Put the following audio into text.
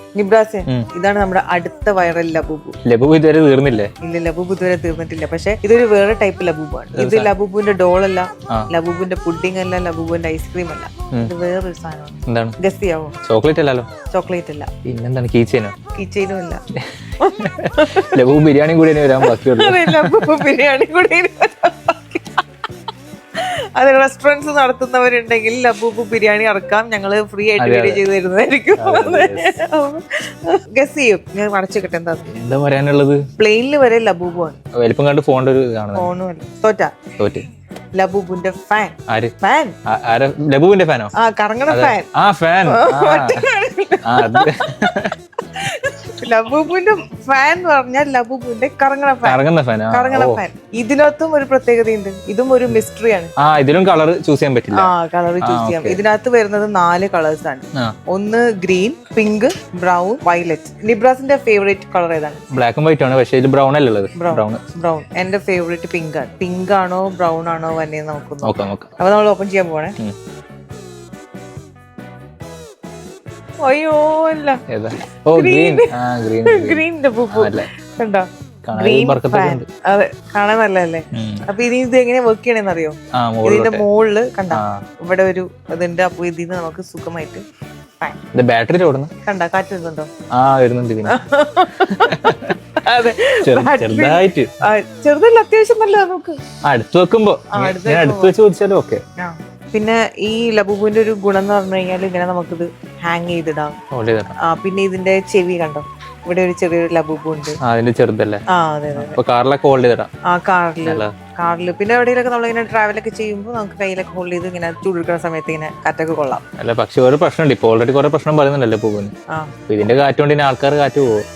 നിബ്രാസെ, ഇതാണ് നമ്മുടെ അടുത്ത വൈറൽ ലബൂബു. ലബൂബ് ഇതുവരെ തീർന്നില്ലേ? ഇല്ല, ലബൂബ് ഇതുവരെ തീർന്നിട്ടില്ല. പക്ഷെ ഇതൊരു വേറെ ടൈപ്പ് ലബൂബാണ്. ഇത് ലബൂബിന്റെ ഡോളല്ല, ലബൂബിന്റെ പുഡിംഗ് അല്ല, ലബൂബിന്റെ ഐസ്ക്രീം അല്ല. ഇത് വേറൊരു സാധനമാണ്. എന്താണ്? ഗസ് ചെയ്യാവോ? ചോക്ലേറ്റ് അല്ലല്ലോ. ചോക്ലേറ്റ് അല്ല. പിന്നെന്താണ്? കീച്ചേനോ? കീച്ചൈനും അല്ല. ലബൂബ് ബിരിയാണി കൂടി വരാൻ ബാക്കിയുള്ളൂ. ലബൂബ് ബിരിയാണി കൂടി. അത് റെസ്റ്റോറൻറ്റ്സ് നടത്തുന്നവരുണ്ടെങ്കിൽ ലബൂബ് ബിരിയാണി ഇറക്കാം, ഞങ്ങള് ഫ്രീ ആയിട്ട് വീഡിയോ ചെയ്ത് തരുന്നതായിരിക്കും. ഗസ് ചെയ്യും. ഞാൻ അടച്ചിട്ടെ. എന്താ പറയാനുള്ളത്? പ്ലെയിനിൽ വരെ ലബൂബാണ്. വലിപ്പം കണ്ട് ഫോണിന്റെ ഒരു ഇതാണ്. ഫോണും അല്ല. തോറ്റ ലബൂബിന്റെ ഫാൻ. ആര്? ഫാൻ. ലബൂബിന്റെ ഫാനോ? ആ, കറങ്ങണ ഫാൻ. ആ ഫാൻ. ലബൂബിന്റെ ഫാൻ എന്ന് പറഞ്ഞാൽ ലബൂബിന്റെ കറങ്ങണ ഫാൻ. ഇതിനകത്തും ഒരു പ്രത്യേകതയുണ്ട്. ഇതും ഒരു മിസ്റ്ററിയാണ്. ഇതിലും കളർ ചൂസ് ചെയ്യാൻ പറ്റില്ല. കളർ ചൂസ് ചെയ്യാം. ഇതിനകത്ത് വരുന്നത് 4 കളേഴ്സ് ആണ്. ഒന്ന് ഗ്രീൻ, പിങ്ക്, ബ്രൗൺ, വയലറ്റ്. നിബ്രാസിന്റെ ഫേവറേറ്റ് കളർ ഏതാണ്? ബ്ലാക്ക് വൈറ്റ് ആണ്, പക്ഷേ ഇത് ബ്രൗൺ അല്ലേ ഉള്ളത്? ബ്രൗൺ. എന്റെ ഫേവറേറ്റ് പിങ്ക് ആണ്. പിങ്ക് ആണോ ബ്രൗൺ ആണോ വന്നെ നമുക്ക് നോക്കാം. അപ്പൊ നമ്മൾ ഓപ്പൺ ചെയ്യാൻ പോണേ. അയ്യോ അല്ല, ഗ്രീനിന്റെ പൂപ്പു കണ്ടോ? Green fan. അതെ, കാണാൻ നല്ലതല്ലേ? അപ്പൊ ഇനി ഇത് എങ്ങനെ വർക്ക് ചെയ്യണമെന്ന് അറിയോ? ഇതിന്റെ മുകളില് കണ്ട ഇവിടെ ഒരു ഇതുണ്ട്. അപ്പൊ ഇതിന്ന് നമുക്ക് സുഖമായിട്ട് ബാറ്ററി കണ്ട കാറ്റ് വരുന്നുണ്ടോ? അതെ, ചെറുതല്ല, അത്യാവശ്യം നല്ലതാ. നമുക്ക് അടുത്ത് വെക്കുമ്പോ അടുത്ത് വെച്ച് ചോദിച്ചാലും ഓക്കെ. പിന്നെ ഈ ലബൂബിന്റെ ഒരു ഗുണം എന്ന് പറഞ്ഞു കഴിഞ്ഞാൽ ഇങ്ങനെ നമുക്കിത് ഹാങ് ചെയ്തിടാം. പിന്നെ ഇതിന്റെ ചെവി കണ്ടോ? ഇവിടെ ഒരു ചെറിയൊരു ലബൂബ് ഉണ്ട്. ചെറുതല്ലേ? കാറിലൊക്കെ ഹോൾഡ് ചെയ്തിടാം. കാറില് പിന്നെ എവിടെയൊക്കെ നമ്മളിങ്ങനെ ട്രാവലൊക്കെ ചെയ്യുമ്പോൾ നമുക്ക് കയ്യിലൊക്കെ ഹോൾഡ് ചെയ്ത് ഇങ്ങനെ ചൂടെടുക്കുന്ന സമയത്ത് ഇങ്ങനെ കാറ്റൊക്കെ കൊള്ളാം. അല്ല, പക്ഷെ ഒരു പ്രശ്നമുണ്ട്. ഇപ്പൊ ഓൾറെഡി കുറെ പ്രശ്നം പറയുന്നുണ്ടല്ലോ പൂവിന്. ഇതിന്റെ കാറ്റ് കൊണ്ട് ആൾക്കാർ കാറ്റ് പോകും.